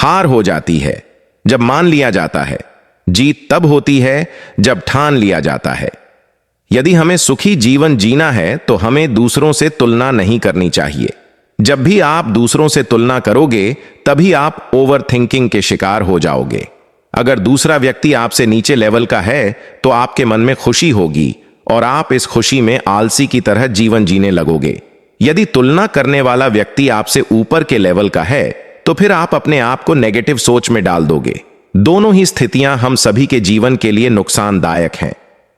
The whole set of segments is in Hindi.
हार हो जाती है जब मान लिया जाता है, जीत तब होती है जब ठान लिया जाता है। यदि हमें सुखी जीवन जीना है तो हमें दूसरों से तुलना नहीं करनी चाहिए। जब भी आप दूसरों से तुलना करोगे तभी आप ओवर थिंकिंग के शिकार हो जाओगे। अगर दूसरा व्यक्ति आपसे नीचे लेवल का है तो आपके मन में खुशी होगी और आप इस खुशी में आलसी की तरह जीवन जीने लगोगे। यदि तुलना करने वाला व्यक्ति आपसे ऊपर के लेवल का है तो फिर आप अपने आप को नेगेटिव सोच में डाल दोगे। दोनों ही स्थितियां हम सभी के जीवन के लिए नुकसानदायक हैं।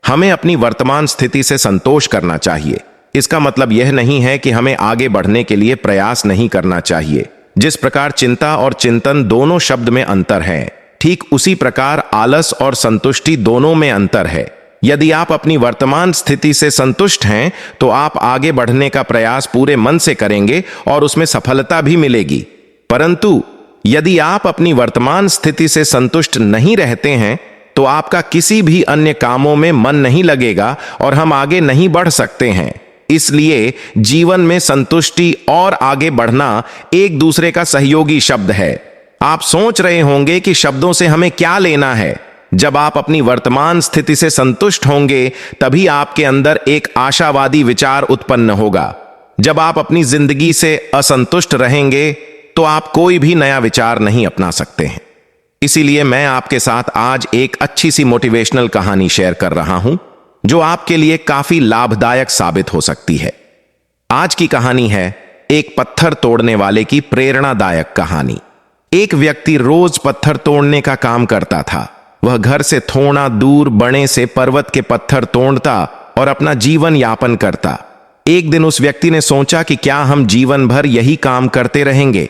हमें अपनी वर्तमान स्थिति से संतोष करना चाहिए। इसका मतलब यह नहीं है कि हमें आगे बढ़ने के लिए प्रयास नहीं करना चाहिए। जिस प्रकार चिंता और चिंतन दोनों शब्द में अंतर है, ठीक उसी प्रकार आलस और संतुष्टि दोनों में अंतर है। यदि आप अपनी वर्तमान स्थिति से संतुष्ट हैं तो आप आगे बढ़ने का प्रयास पूरे मन से करेंगे और उसमें सफलता भी मिलेगी। परंतु यदि आप अपनी वर्तमान स्थिति से संतुष्ट नहीं रहते हैं तो आपका किसी भी अन्य कामों में मन नहीं लगेगा और हम आगे नहीं बढ़ सकते हैं। इसलिए जीवन में संतुष्टि और आगे बढ़ना एक दूसरे का सहयोगी शब्द है। आप सोच रहे होंगे कि शब्दों से हमें क्या लेना है। जब आप अपनी वर्तमान स्थिति से संतुष्ट होंगे तभी आपके अंदर एक आशावादी विचार उत्पन्न होगा। जब आप अपनी जिंदगी से असंतुष्ट रहेंगे तो आप कोई भी नया विचार नहीं अपना सकते हैं। इसीलिए मैं आपके साथ आज एक अच्छी सी मोटिवेशनल कहानी शेयर कर रहा हूं जो आपके लिए काफी लाभदायक साबित हो सकती है। आज की कहानी है एक पत्थर तोड़ने वाले की प्रेरणादायक कहानी। एक व्यक्ति रोज पत्थर तोड़ने का काम करता था। वह घर से थोड़ा दूर बड़े से पर्वत के पत्थर तोड़ता और अपना जीवन यापन करता। एक दिन उस व्यक्ति ने सोचा कि क्या हम जीवन भर यही काम करते रहेंगे?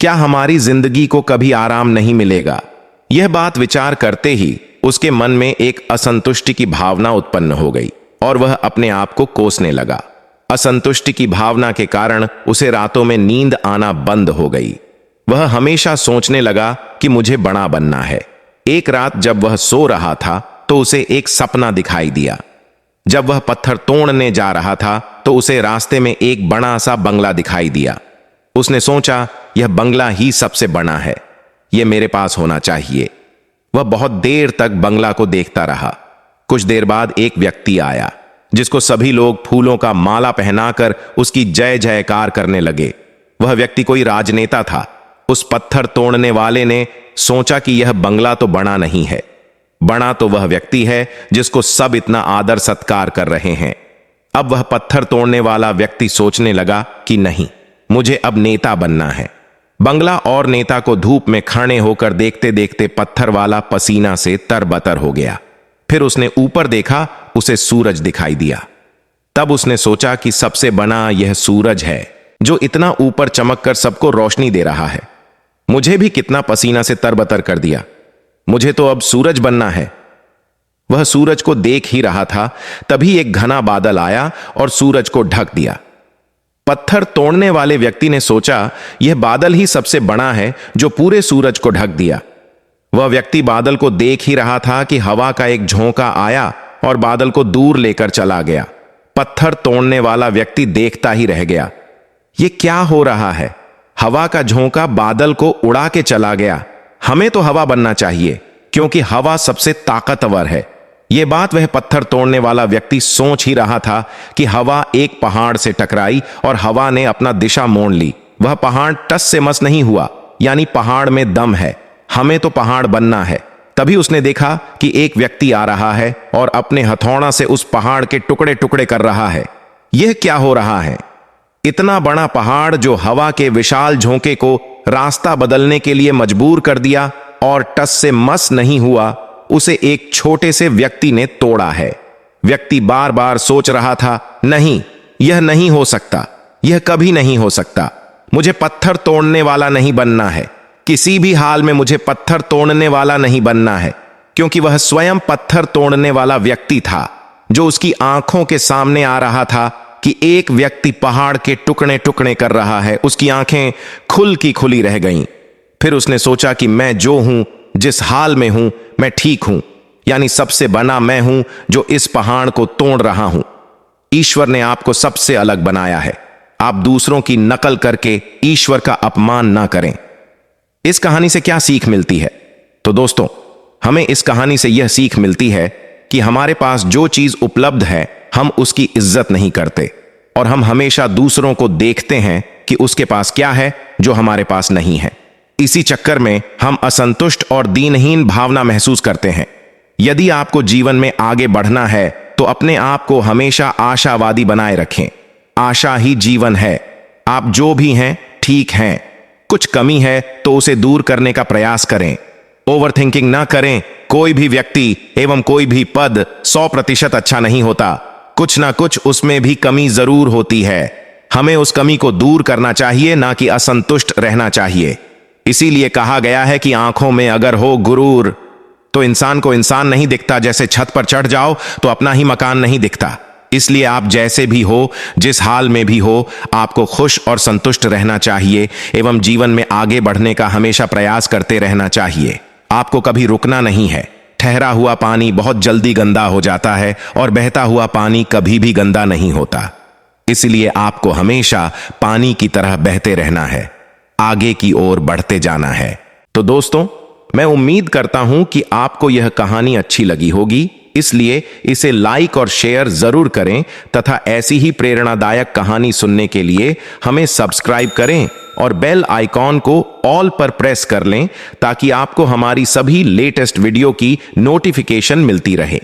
क्या हमारी जिंदगी को कभी आराम नहीं मिलेगा? यह बात विचार करते ही उसके मन में एक असंतुष्टि की भावना उत्पन्न हो गई और वह अपने आप को कोसने लगा। असंतुष्टि की भावना के कारण उसे रातों में नींद आना बंद हो गई। वह हमेशा सोचने लगा कि मुझे बड़ा बनना है। एक रात जब वह सो रहा था तो उसे एक सपना दिखाई दिया। जब वह पत्थर तोड़ने जा रहा था तो उसे रास्ते में एक बड़ा सा बंगला दिखाई दिया। उसने सोचा, यह बंगला ही सबसे बड़ा है, यह मेरे पास होना चाहिए। वह बहुत देर तक बंगला को देखता रहा। कुछ देर बाद एक व्यक्ति आया जिसको सभी लोग फूलों का माला पहनाकर उसकी जय जयकार करने लगे। वह व्यक्ति कोई राजनेता था। उस पत्थर तोड़ने वाले ने सोचा कि यह बंगला तो बड़ा नहीं है, बड़ा तो वह व्यक्ति है जिसको सब इतना आदर सत्कार कर रहे हैं। अब वह पत्थर तोड़ने वाला व्यक्ति सोचने लगा कि नहीं, मुझे अब नेता बनना है। बंगला और नेता को धूप में खड़े होकर देखते देखते पत्थर वाला पसीना से तरबतर हो गया। फिर उसने ऊपर देखा, उसे सूरज दिखाई दिया। तब उसने सोचा कि सबसे बड़ा यह सूरज है जो इतना ऊपर चमककर सबको रोशनी दे रहा है। मुझे भी कितना पसीना से तरबतर कर दिया, मुझे तो अब सूरज बनना है। वह सूरज को देख ही रहा था, तभी एक घना बादल आया और सूरज को ढक दिया। पत्थर तोड़ने वाले व्यक्ति ने सोचा, यह बादल ही सबसे बड़ा है जो पूरे सूरज को ढक दिया। वह व्यक्ति बादल को देख ही रहा था कि हवा का एक झोंका आया और बादल को दूर लेकर चला गया। पत्थर तोड़ने वाला व्यक्ति देखता ही रह गया। यह क्या हो रहा है? हवा का झोंका बादल को उड़ा के चला गया। हमें तो हवा बनना चाहिए क्योंकि हवा सबसे ताकतवर है। यह बात वह पत्थर तोड़ने वाला व्यक्ति सोच ही रहा था कि हवा एक पहाड़ से टकराई और हवा ने अपना दिशा मोड़ ली। वह पहाड़ टस से मस नहीं हुआ, यानी पहाड़ में दम है। हमें तो पहाड़ बनना है। तभी उसने देखा कि एक व्यक्ति आ रहा है और अपने हथौड़ा से उस पहाड़ के टुकड़े टुकड़े कर रहा है। यह क्या हो रहा है? इतना बड़ा पहाड़ जो हवा के विशाल झोंके को रास्ता बदलने के लिए मजबूर कर दिया और टस से मस नहीं हुआ, उसे एक छोटे से व्यक्ति ने तोड़ा है। व्यक्ति बार बार सोच रहा था, नहीं, यह नहीं हो सकता, यह कभी नहीं हो सकता। मुझे पत्थर तोड़ने वाला नहीं बनना है। किसी भी हाल में मुझे पत्थर तोड़ने वाला नहीं बनना है, क्योंकि वह स्वयं पत्थर तोड़ने वाला व्यक्ति था जो उसकी आंखों के सामने आ रहा था कि एक व्यक्ति पहाड़ के टुकड़े टुकड़े कर रहा है। उसकी आंखें खुल की खुली रह गईं। फिर उसने सोचा कि मैं जो हूं, जिस हाल में हूं, मैं ठीक हूं, यानी सबसे बना मैं हूं जो इस पहाड़ को तोड़ रहा हूं। ईश्वर ने आपको सबसे अलग बनाया है। आप दूसरों की नकल करके ईश्वर का अपमान ना करें। इस कहानी से क्या सीख मिलती है? तो दोस्तों, हमें इस कहानी से यह सीख मिलती है कि हमारे पास जो चीज उपलब्ध है हम उसकी इज्जत नहीं करते और हम हमेशा दूसरों को देखते हैं कि उसके पास क्या है जो हमारे पास नहीं है। इसी चक्कर में हम असंतुष्ट और दीनहीन भावना महसूस करते हैं। यदि आपको जीवन में आगे बढ़ना है तो अपने आप को हमेशा आशावादी बनाए रखें। आशा ही जीवन है। आप जो भी हैं ठीक हैं। कुछ कमी है तो उसे दूर करने का प्रयास करें। ओवरथिंकिंग ना करें। कोई भी व्यक्ति एवं कोई भी पद 100% अच्छा नहीं होता। कुछ ना कुछ उसमें भी कमी जरूर होती है। हमें उस कमी को दूर करना चाहिए, ना कि असंतुष्ट रहना चाहिए। इसीलिए कहा गया है कि आंखों में अगर हो गुरूर तो इंसान को इंसान नहीं दिखता। जैसे छत पर चढ़ जाओ तो अपना ही मकान नहीं दिखता। इसलिए आप जैसे भी हो, जिस हाल में भी हो, आपको खुश और संतुष्ट रहना चाहिए एवं जीवन में आगे बढ़ने का हमेशा प्रयास करते रहना चाहिए। आपको कभी रुकना नहीं है। ठहरा हुआ पानी बहुत जल्दी गंदा हो जाता है और बहता हुआ पानी कभी भी गंदा नहीं होता। इसलिए आपको हमेशा पानी की तरह बहते रहना है, आगे की ओर बढ़ते जाना है। तो दोस्तों, मैं उम्मीद करता हूं कि आपको यह कहानी अच्छी लगी होगी। इसलिए इसे लाइक और शेयर जरूर करें तथा ऐसी ही प्रेरणादायक कहानी सुनने के लिए हमें सब्सक्राइब करें और बेल आइकॉन को ऑल पर प्रेस कर लें ताकि आपको हमारी सभी लेटेस्ट वीडियो की नोटिफिकेशन मिलती रहे।